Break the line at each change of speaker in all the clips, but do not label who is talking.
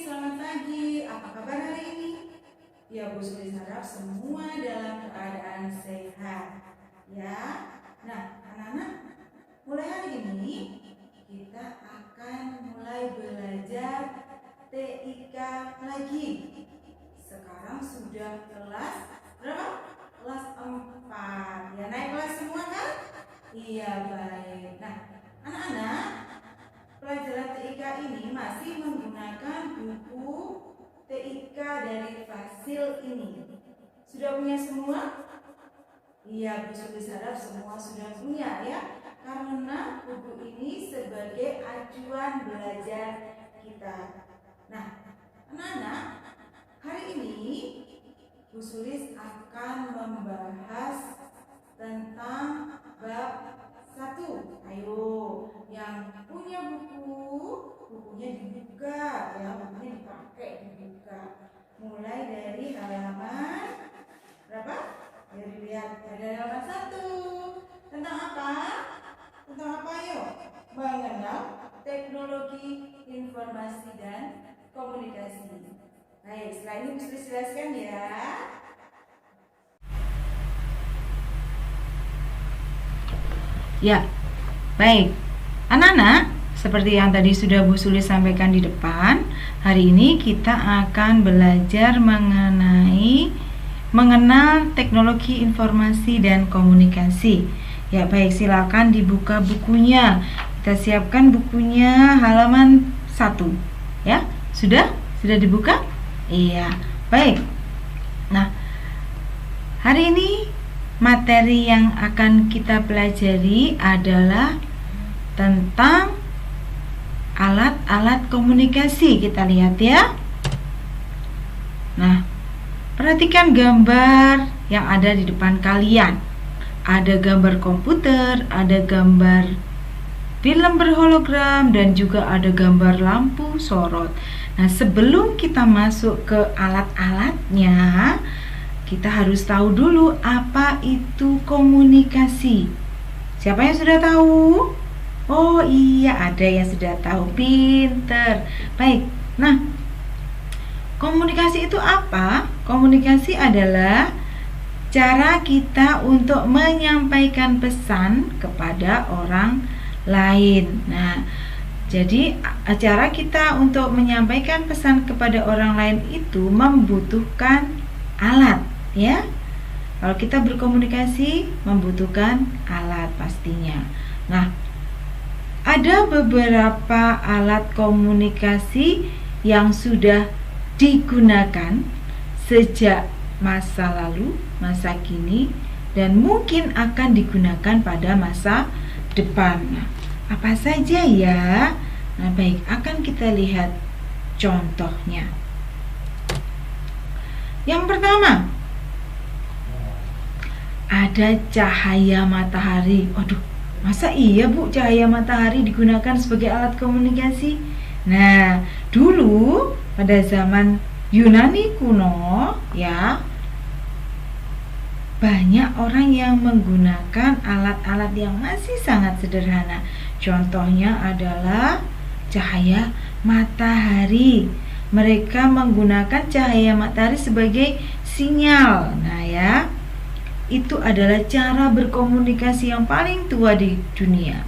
selamat pagi. Apa kabar hari ini? Ya, Bu Sulis harap semua dalam keadaan sehat. Ya, nah anak-anak, mulai hari ini kita akan mulai belajar TIK lagi. Sekarang sudah kelas berapa? Kelas 4. Ya, naik kelas semua kan? Iya, baik. Nah, anak-anak, pelajaran TIK ini masih menggunakan buku TIK dari Fasil ini. Sudah punya semua? Iya, Bu Sulis harap semua sudah punya ya. Karena buku ini sebagai acuan belajar kita. Nah, anak-anak, hari ini Bu Sulis akan membahas tentang bab 1. Ayo, yang punya bukunya dibuka ya, bukunya dipakai dibuka. Mulai dari halaman berapa? Dari lihat dari halaman 1. Tentang apa? Tentang apa yuk? Mengenal teknologi informasi dan komunikasi. Baik, setelah ini bisa dijelaskan ya. Ya, baik. Anak-anak, seperti yang tadi sudah Bu Sulis sampaikan di depan, hari ini kita akan belajar mengenal teknologi informasi dan komunikasi. Ya, baik, silakan dibuka bukunya. Kita siapkan bukunya halaman 1. Ya, sudah dibuka? Iya, baik. Nah, hari ini materi yang akan kita pelajari adalah tentang alat-alat komunikasi. Kita lihat ya. Nah, perhatikan gambar yang ada di depan kalian. Ada gambar komputer, ada gambar film berhologram, dan juga ada gambar lampu sorot. Nah, sebelum kita masuk ke alat-alatnya, kita harus tahu dulu apa itu komunikasi. Siapa yang sudah tahu? Oh iya, ada yang sudah tahu. Pinter. Baik. Nah, komunikasi itu apa? Komunikasi adalah cara kita untuk menyampaikan pesan kepada orang lain. Nah, jadi cara kita untuk menyampaikan pesan kepada orang lain itu membutuhkan alat. Ya, kalau kita berkomunikasi membutuhkan alat pastinya. Nah, ada beberapa alat komunikasi yang sudah digunakan sejak masa lalu, masa kini, dan mungkin akan digunakan pada masa depan. Nah, apa saja ya? Nah, baik, akan kita lihat contohnya. Yang pertama, ada cahaya matahari. Aduh, masa iya Bu cahaya matahari digunakan sebagai alat komunikasi? Nah, dulu pada zaman Yunani kuno ya, banyak orang yang menggunakan alat-alat yang masih sangat sederhana. Contohnya adalah cahaya matahari. Mereka menggunakan cahaya matahari sebagai sinyal. Nah ya, itu adalah cara berkomunikasi yang paling tua di dunia.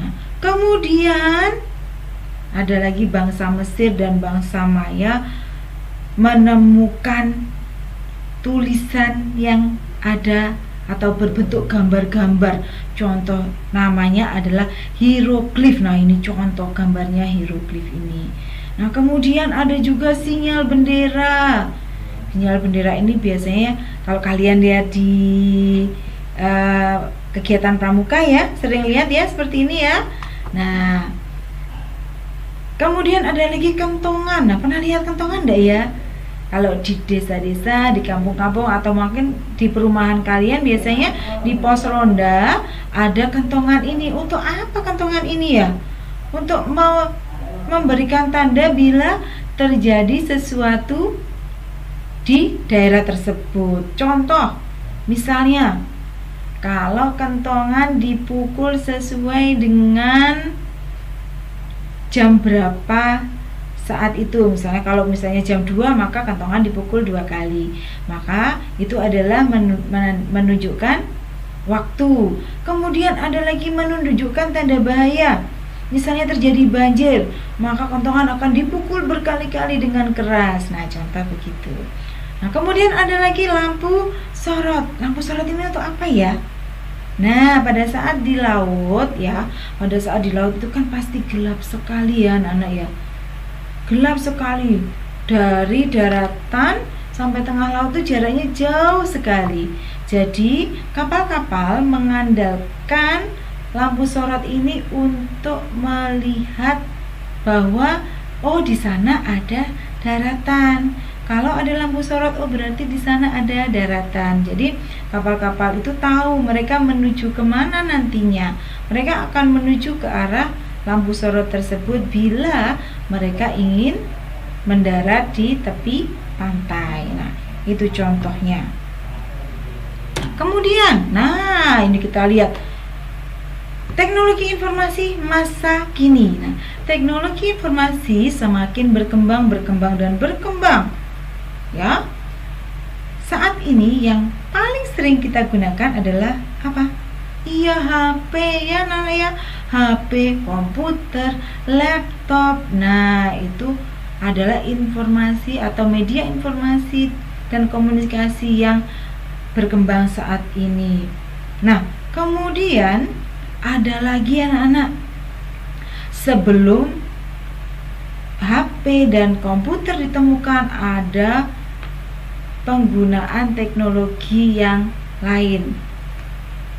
Nah, kemudian ada lagi bangsa Mesir dan bangsa Maya menemukan tulisan yang ada atau berbentuk gambar-gambar. Contoh namanya adalah hieroglif. Nah, ini contoh gambarnya hieroglif ini. Nah, kemudian ada juga sinyal bendera. Sinyal bendera ini biasanya kalau kalian lihat di kegiatan pramuka ya, sering lihat ya seperti ini ya. Nah, kemudian ada lagi kentongan. Nah, pernah lihat kentongan enggak ya? Kalau di desa-desa, di kampung-kampung, atau mungkin di perumahan kalian, biasanya di pos ronda ada kentongan ini. Untuk apa kentongan ini ya? Untuk memberikan tanda bila terjadi sesuatu di daerah tersebut. Contoh, misalnya kalau kentongan dipukul sesuai dengan jam berapa saat itu. Misalnya kalau misalnya jam 2, maka kentongan dipukul 2 kali. Maka itu adalah menunjukkan waktu. Kemudian ada lagi menunjukkan tanda bahaya. Misalnya terjadi banjir, maka kentongan akan dipukul berkali-kali dengan keras. Nah, contoh begitu. Nah, kemudian ada lagi lampu sorot. Lampu sorot ini untuk apa ya? Nah, pada saat di laut ya, pada saat di laut itu kan pasti gelap sekali ya, anak-anak ya. Gelap sekali. Dari daratan sampai tengah laut itu jaraknya jauh sekali. Jadi, kapal-kapal mengandalkan lampu sorot ini untuk melihat bahwa di sana ada daratan. Kalau ada lampu sorot, berarti di sana ada daratan. Jadi kapal-kapal itu tahu mereka menuju kemana nantinya. Mereka akan menuju ke arah lampu sorot tersebut bila mereka ingin mendarat di tepi pantai. Nah, itu contohnya. Kemudian, nah ini kita lihat teknologi informasi masa kini. Nah, teknologi informasi semakin berkembang ya. Saat ini yang paling sering kita gunakan adalah apa? Iya, HP ya, HP, komputer, laptop. Nah, itu adalah informasi atau media informasi dan komunikasi yang berkembang saat ini. Nah, kemudian ada lagi anak-anak, sebelum HP dan komputer ditemukan ada penggunaan teknologi yang lain.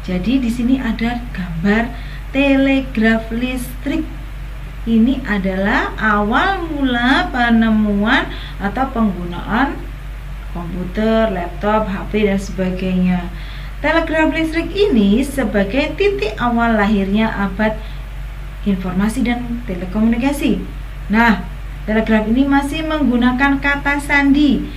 Jadi di sini ada gambar telegraf listrik. Ini adalah awal mula penemuan atau penggunaan komputer, laptop, HP dan sebagainya. Telegraf listrik ini sebagai titik awal lahirnya abad informasi dan telekomunikasi. Nah, telegraf ini masih menggunakan kata sandi.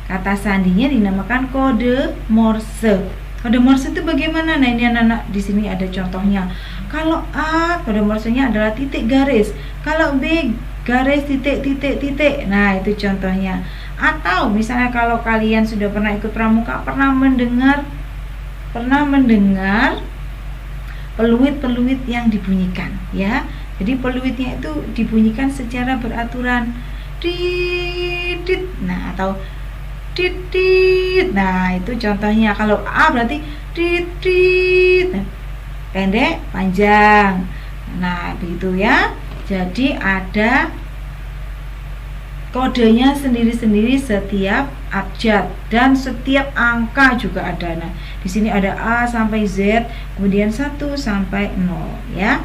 Kata sandinya dinamakan kode Morse. Kode Morse itu bagaimana? Nah, ini anak-anak di sini ada contohnya. Kalau A, kode Morse-nya adalah titik garis. Kalau B, garis titik. Nah, itu contohnya. Atau misalnya kalau kalian sudah pernah ikut pramuka, pernah mendengar peluit-peluit yang dibunyikan ya. Jadi peluitnya itu dibunyikan secara beraturan. Dit. Nah, atau dit. Nah, itu contohnya. Kalau A berarti dit. Nah, pendek, panjang. Nah, begitu ya. Jadi ada kodenya sendiri-sendiri setiap abjad dan setiap angka juga ada. Nah, di sini ada A sampai Z, kemudian 1 sampai 0 ya.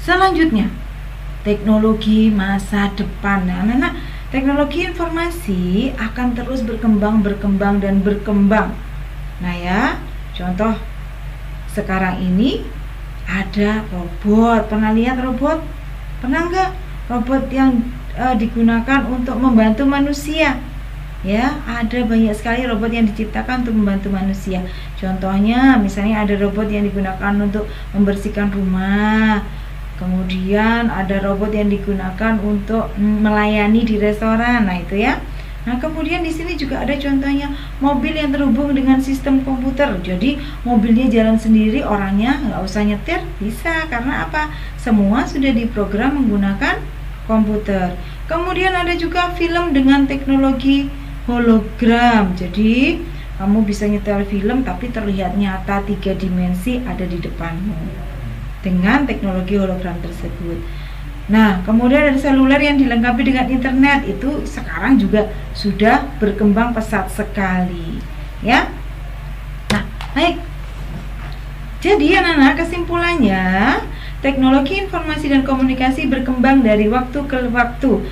Selanjutnya, teknologi masa depan. Nah, anak-anak, teknologi informasi akan terus berkembang. Nah ya, contoh sekarang ini ada robot. Pernah lihat robot? Pernah enggak? Robot yang digunakan untuk membantu manusia. Ya, ada banyak sekali robot yang diciptakan untuk membantu manusia. Contohnya, misalnya ada robot yang digunakan untuk membersihkan rumah. Kemudian ada robot yang digunakan untuk melayani di restoran. Nah, itu ya. Nah, kemudian di sini juga ada contohnya mobil yang terhubung dengan sistem komputer. Jadi mobilnya jalan sendiri, orangnya nggak usah nyetir, bisa. Karena apa? Semua sudah diprogram menggunakan komputer. Kemudian ada juga film dengan teknologi hologram. Jadi kamu bisa nyetel film tapi terlihat nyata 3 dimensi ada di depanmu dengan teknologi hologram tersebut. Nah, kemudian ada seluler yang dilengkapi dengan internet. Itu sekarang juga sudah berkembang pesat sekali ya. Nah, baik. Jadi anak-anak, kesimpulannya, teknologi informasi dan komunikasi berkembang dari waktu ke waktu,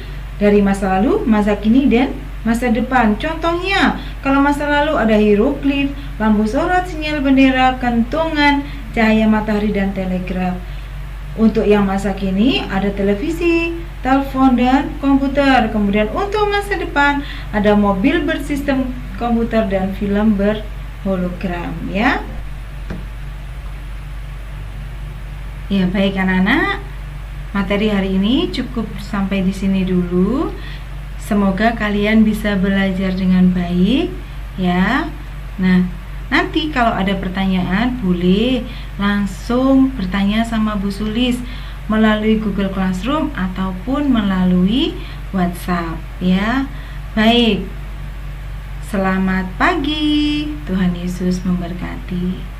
dari masa lalu, masa kini, dan masa depan. Contohnya, kalau masa lalu ada hieroglif, lampu sorot, sinyal bendera, kentongan, cahaya matahari, dan telegraf. Untuk yang masa kini ada televisi, telepon, dan komputer. Kemudian untuk masa depan ada mobil bersistem komputer dan film berhologram ya. Ya, baik anak-anak. Materi hari ini cukup sampai di sini dulu. Semoga kalian bisa belajar dengan baik ya. Nah, nanti kalau ada pertanyaan boleh langsung bertanya sama Bu Sulis melalui Google Classroom ataupun melalui WhatsApp ya. Baik. Selamat pagi. Tuhan Yesus memberkati.